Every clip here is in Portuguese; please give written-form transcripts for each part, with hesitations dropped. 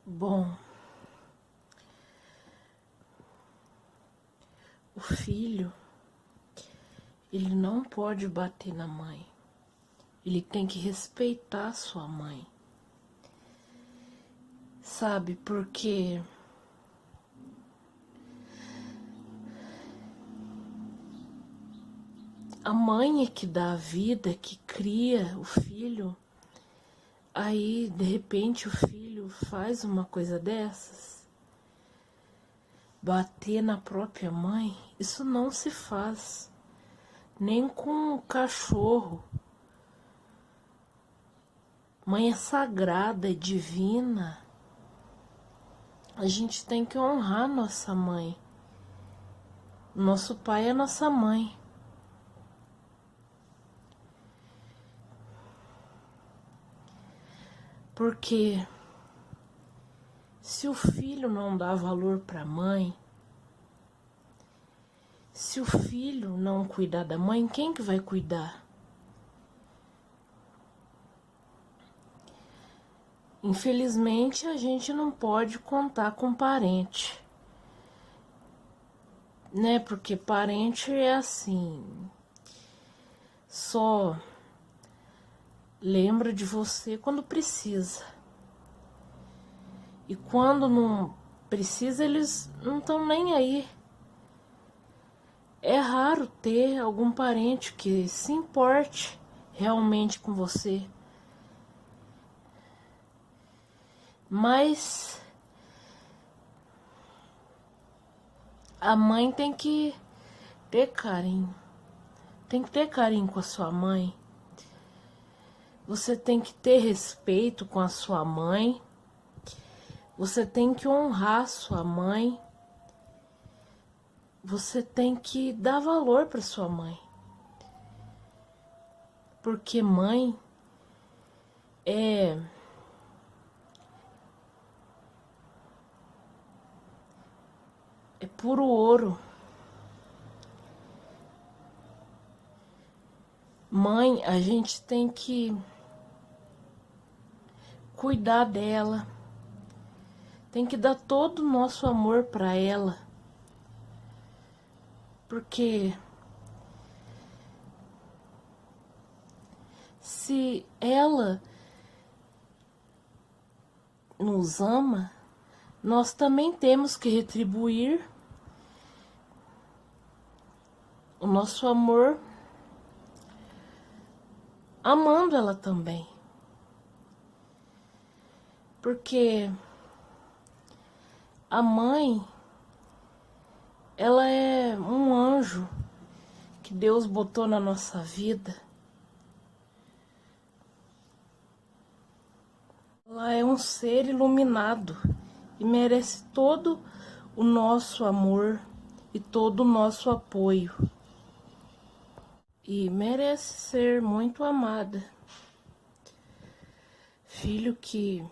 Bom, o filho, ele não pode bater na mãe. Ele tem que respeitar sua mãe. Sabe, porque a mãe é que dá a vida, que cria o filho. Aí, de repente, o filho faz uma coisa dessas. Bater na própria mãe, isso não se faz. Nem com o cachorro. Mãe é sagrada, é divina. A gente tem que honrar nossa mãe. Nosso pai é nossa mãe. Porque se o filho não dá valor para a mãe, se o filho não cuidar da mãe, quem que vai cuidar? Infelizmente, a gente não pode contar com parente, né? Porque parente é assim, só lembra de você quando precisa. E quando não precisa, eles não estão nem aí. É raro ter algum parente que se importe realmente com você. Mas a mãe tem que ter carinho. Tem que ter carinho com a sua mãe. Você tem que ter respeito com a sua mãe. Você tem que honrar sua mãe. Você tem que dar valor para sua mãe. Porque mãe é puro ouro. Mãe, a gente tem que cuidar dela. Tem que dar todo o nosso amor para ela. Porque se ela nos ama, nós também temos que retribuir o nosso amor amando ela também. Porque a mãe, ela é um anjo que Deus botou na nossa vida. Ela é um ser iluminado e merece todo o nosso amor e todo o nosso apoio. E merece ser muito amada. Filho que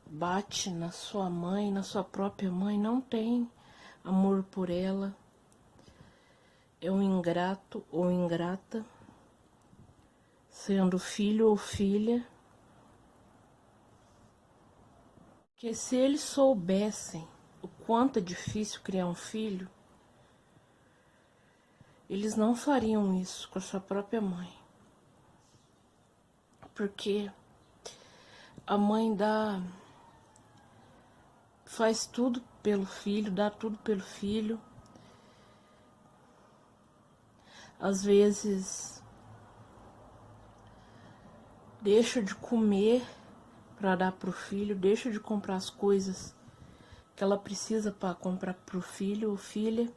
bate na sua mãe, na sua própria mãe, não tem amor por ela. É um ingrato ou ingrata, sendo filho ou filha. Que se eles soubessem o quanto é difícil criar um filho, eles não fariam isso com a sua própria mãe. Porque a mãe faz tudo pelo filho, dá tudo pelo filho. Às vezes deixa de comer para dar pro filho, deixa de comprar as coisas que ela precisa para comprar pro filho ou filha.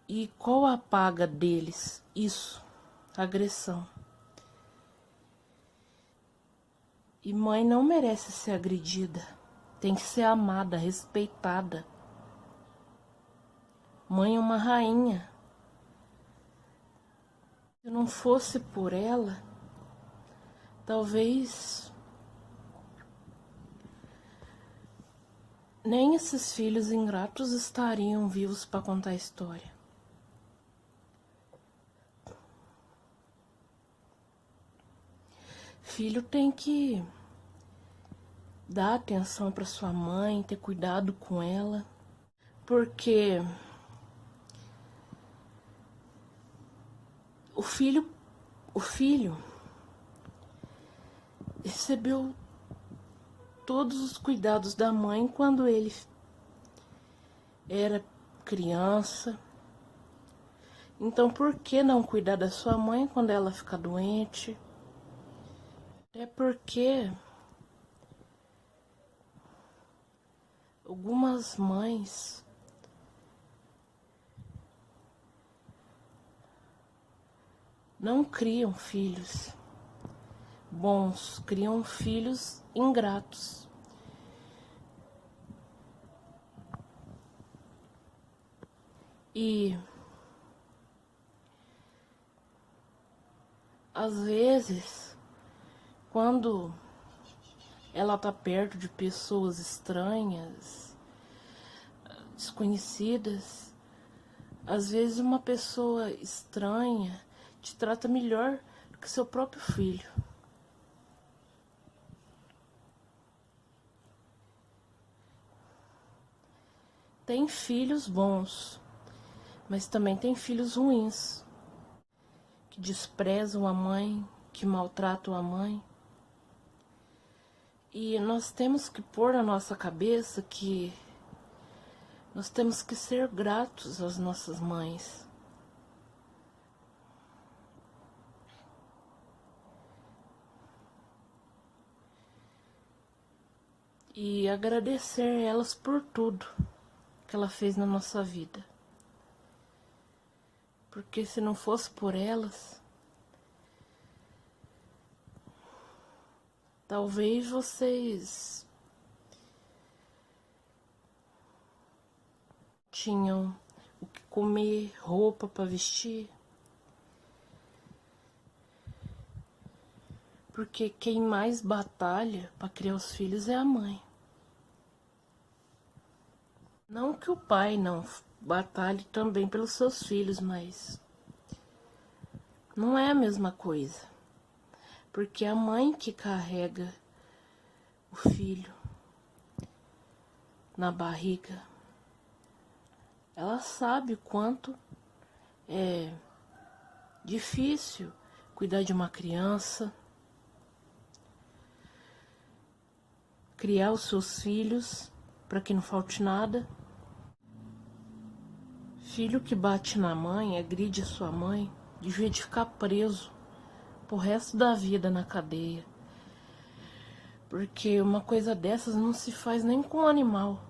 E qual a paga deles? Isso, agressão. E mãe não merece ser agredida, tem que ser amada, respeitada. Mãe é uma rainha. Se não fosse por ela, talvez nem esses filhos ingratos estariam vivos para contar a história. filho tem que dar atenção para sua mãe, ter cuidado com ela, porque o filho recebeu todos os cuidados da mãe quando ele era criança. Então, por que não cuidar da sua mãe quando ela ficar doente? Até porque algumas mães não criam filhos bons, criam filhos ingratos. E às vezes, quando ela tá perto de pessoas estranhas, desconhecidas, às vezes uma pessoa estranha te trata melhor do que seu próprio filho. Tem filhos bons, mas também tem filhos ruins, que desprezam a mãe, que maltratam a mãe. E nós temos que pôr na nossa cabeça que nós temos que ser gratos às nossas mães. E agradecer elas por tudo que ela fez na nossa vida. Porque se não fosse por elas, talvez vocês tinham o que comer, roupa para vestir. Porque quem mais batalha para criar os filhos é a mãe. Não que o pai não batalhe também pelos seus filhos, mas não é a mesma coisa. Porque é a mãe que carrega o filho na barriga, ela sabe o quanto é difícil cuidar de uma criança, criar os seus filhos para que não falte nada. Filho que bate na mãe, agride a sua mãe, devia de ficar preso pro resto da vida na cadeia. Porque uma coisa dessas não se faz nem com um animal.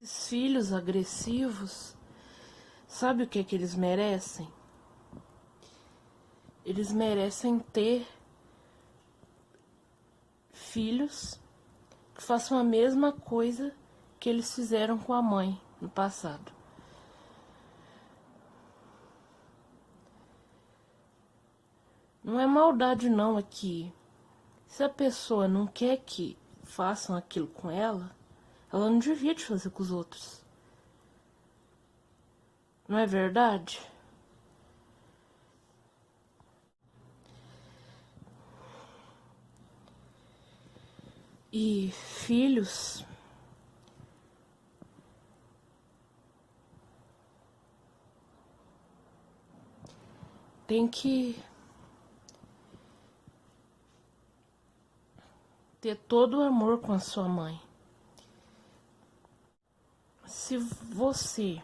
Esses filhos agressivos, sabe o que é que eles merecem? Eles merecem ter filhos que façam a mesma coisa que eles fizeram com a mãe no passado. Não é maldade não aqui. Se a pessoa não quer que façam aquilo com ela, ela não devia de fazer com os outros. Não é verdade? E filhos tem que ter todo o amor com a sua mãe. Se você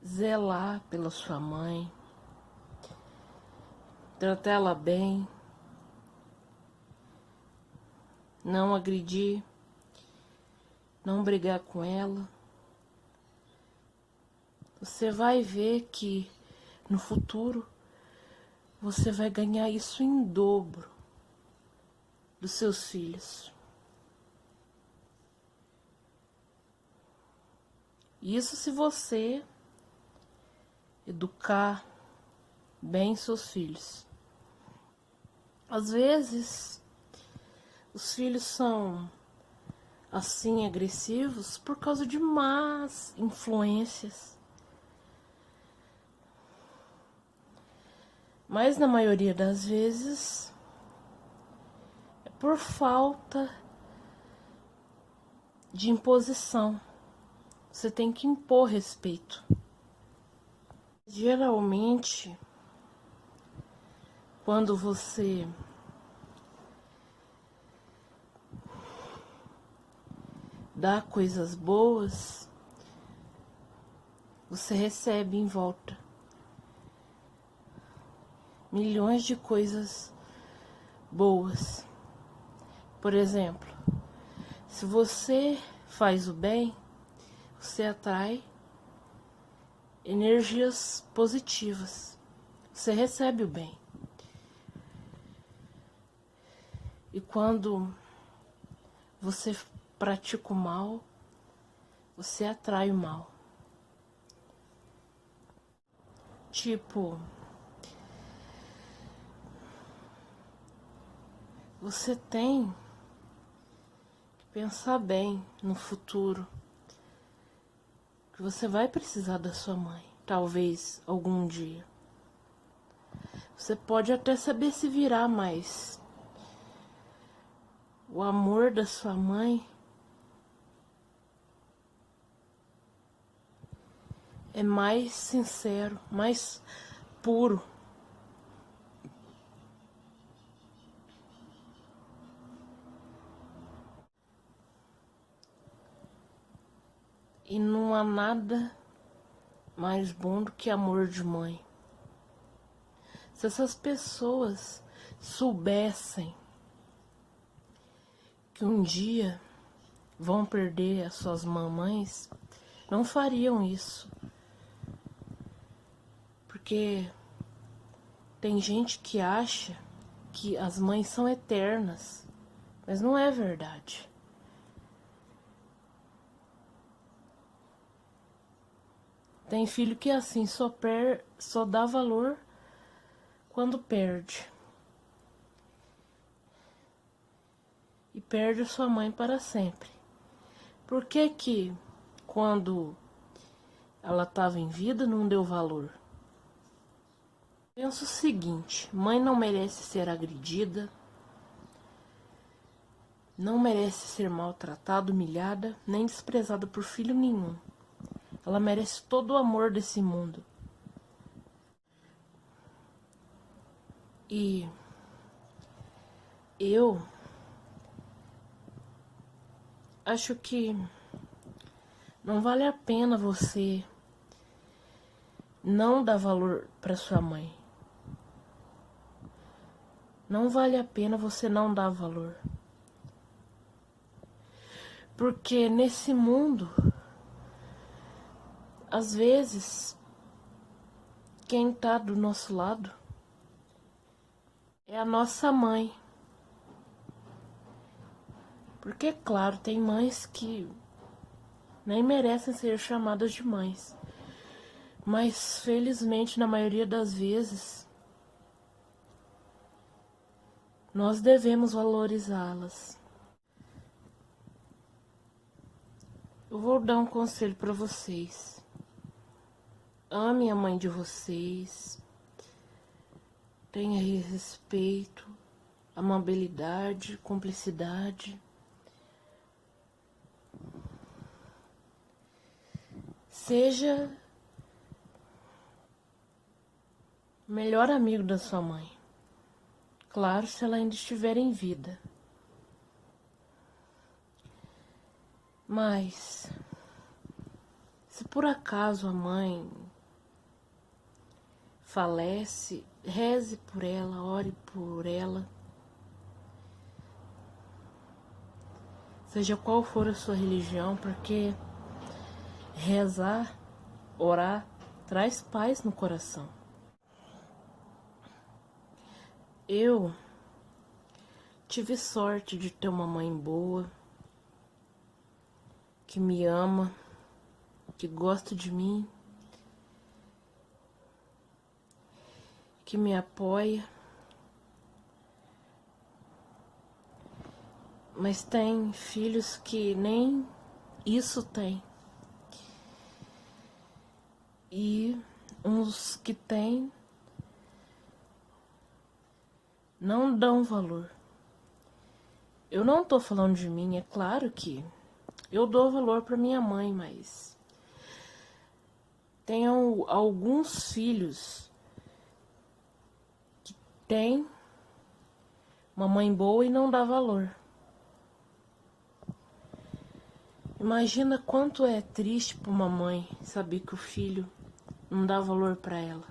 zelar pela sua mãe, tratar ela bem, não agredir, não brigar com ela, você vai ver que no futuro você vai ganhar isso em dobro dos seus filhos. Isso se você educar bem seus filhos. Às vezes, os filhos são assim agressivos por causa de más influências. Mas na maioria das vezes é por falta de imposição. Você tem que impor respeito. Geralmente, quando você dá coisas boas, você recebe em volta milhões de coisas boas. Por exemplo, se você faz o bem, você atrai energias positivas. Você recebe o bem. E quando você pratica o mal, você atrai o mal. Tipo, você tem que pensar bem no futuro, que você vai precisar da sua mãe, talvez algum dia. Você pode até saber se virar, mas o amor da sua mãe é mais sincero, mais puro. E não há nada mais bom do que amor de mãe. Se essas pessoas soubessem que um dia vão perder as suas mamães, não fariam isso. Porque tem gente que acha que as mães são eternas, mas não é verdade. Tem filho que assim só dá valor quando perde. E perde sua mãe para sempre. Por que que quando ela estava em vida não deu valor? Penso o seguinte: mãe não merece ser agredida, não merece ser maltratada, humilhada, nem desprezada por filho nenhum. Ela merece todo o amor desse mundo. E eu acho que não vale a pena você não dar valor para sua mãe. Não vale a pena você não dar valor. Porque nesse mundo, às vezes, quem tá do nosso lado é a nossa mãe. Porque, claro, tem mães que nem merecem ser chamadas de mães. Mas, felizmente, na maioria das vezes, nós devemos valorizá-las. Eu vou dar um conselho para vocês. Ame a mãe de vocês. Tenha respeito, amabilidade, cumplicidade. Seja o melhor amigo da sua mãe. Claro, se ela ainda estiver em vida. Mas, se por acaso a mãe falece, reze por ela, ore por ela. Seja qual for a sua religião, porque rezar, orar, traz paz no coração. Eu tive sorte de ter uma mãe boa, que me ama, que gosta de mim, que me apoia. Mas tem filhos que nem isso tem. E uns que tem não dão valor. Eu não tô falando de mim, é claro que eu dou valor para minha mãe, mas tem alguns filhos que têm uma mãe boa e não dá valor. Imagina quanto é triste para uma mãe saber que o filho não dá valor para ela.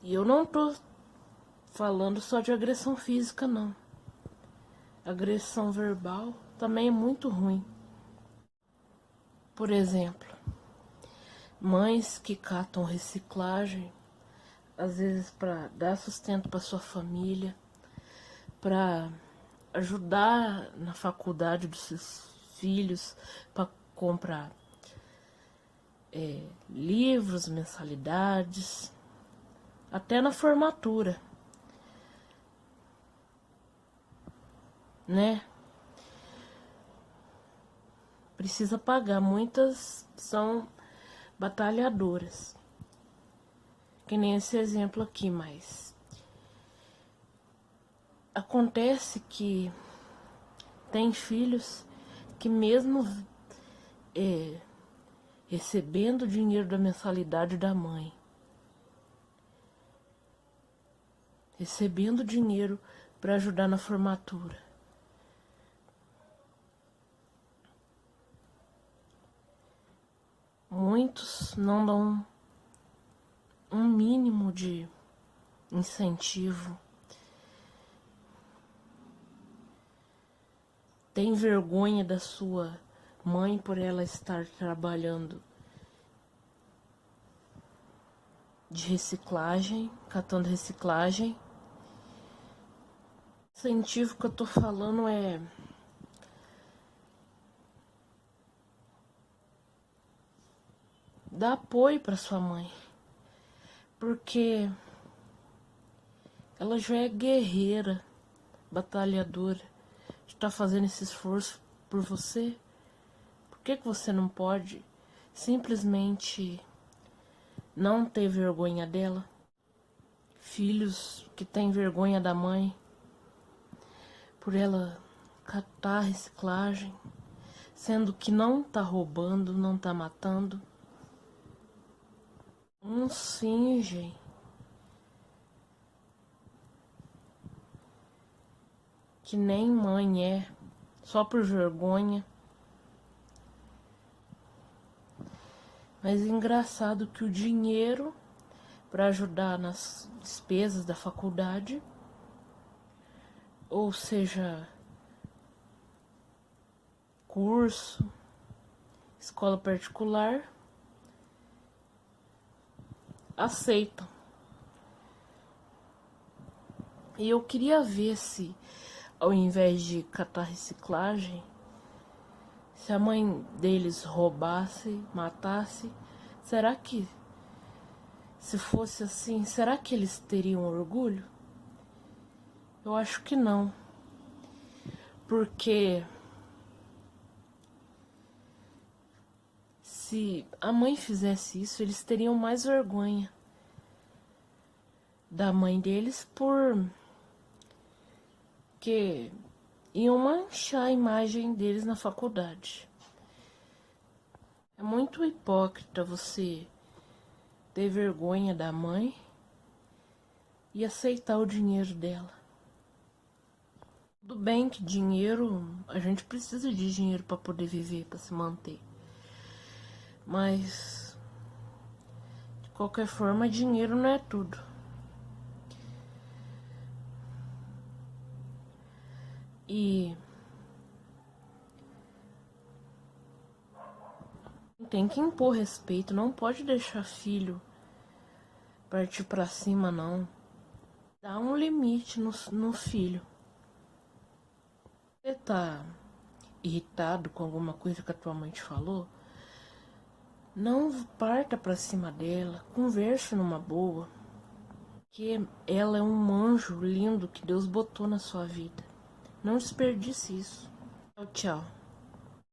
E eu não tô falando só de agressão física, não. Agressão verbal também é muito ruim. Por exemplo, mães que catam reciclagem, às vezes para dar sustento para sua família, para ajudar na faculdade dos seus filhos, para comprar livros, mensalidades, até na formatura, né? Precisa pagar. Muitas são batalhadoras, que nem esse exemplo aqui, mas acontece que tem filhos que mesmo recebendo o dinheiro da mensalidade da mãe, recebendo dinheiro para ajudar na formatura, muitos não dão um mínimo de incentivo. Tem vergonha da sua mãe por ela estar trabalhando de reciclagem, catando reciclagem. O incentivo que eu tô falando é dar apoio para sua mãe, porque ela já é guerreira, batalhadora, está fazendo esse esforço por você. Por que você não pode simplesmente não ter vergonha dela? Filhos que têm vergonha da mãe por ela catar reciclagem, sendo que não tá roubando, não tá matando. Uns fingem que nem mãe é, só por vergonha. Mas é engraçado que o dinheiro para ajudar nas despesas da faculdade, ou seja, curso, escola particular, aceitam. E eu queria ver se, ao invés de catar reciclagem, se a mãe deles roubasse, matasse, será que, se fosse assim, será que eles teriam orgulho? Eu acho que não. Porque se a mãe fizesse isso, eles teriam mais vergonha da mãe deles, porque iam manchar a imagem deles na faculdade. É muito hipócrita você ter vergonha da mãe e aceitar o dinheiro dela. Tudo bem que dinheiro, a gente precisa de dinheiro para poder viver, para se manter. Mas, de qualquer forma, dinheiro não é tudo. E tem que impor respeito, não pode deixar filho partir pra cima, não. Dá um limite no filho. Você tá irritado com alguma coisa que a tua mãe te falou? Não parta pra cima dela, converse numa boa. Que ela é um anjo lindo que Deus botou na sua vida. Não desperdice isso. Tchau, tchau.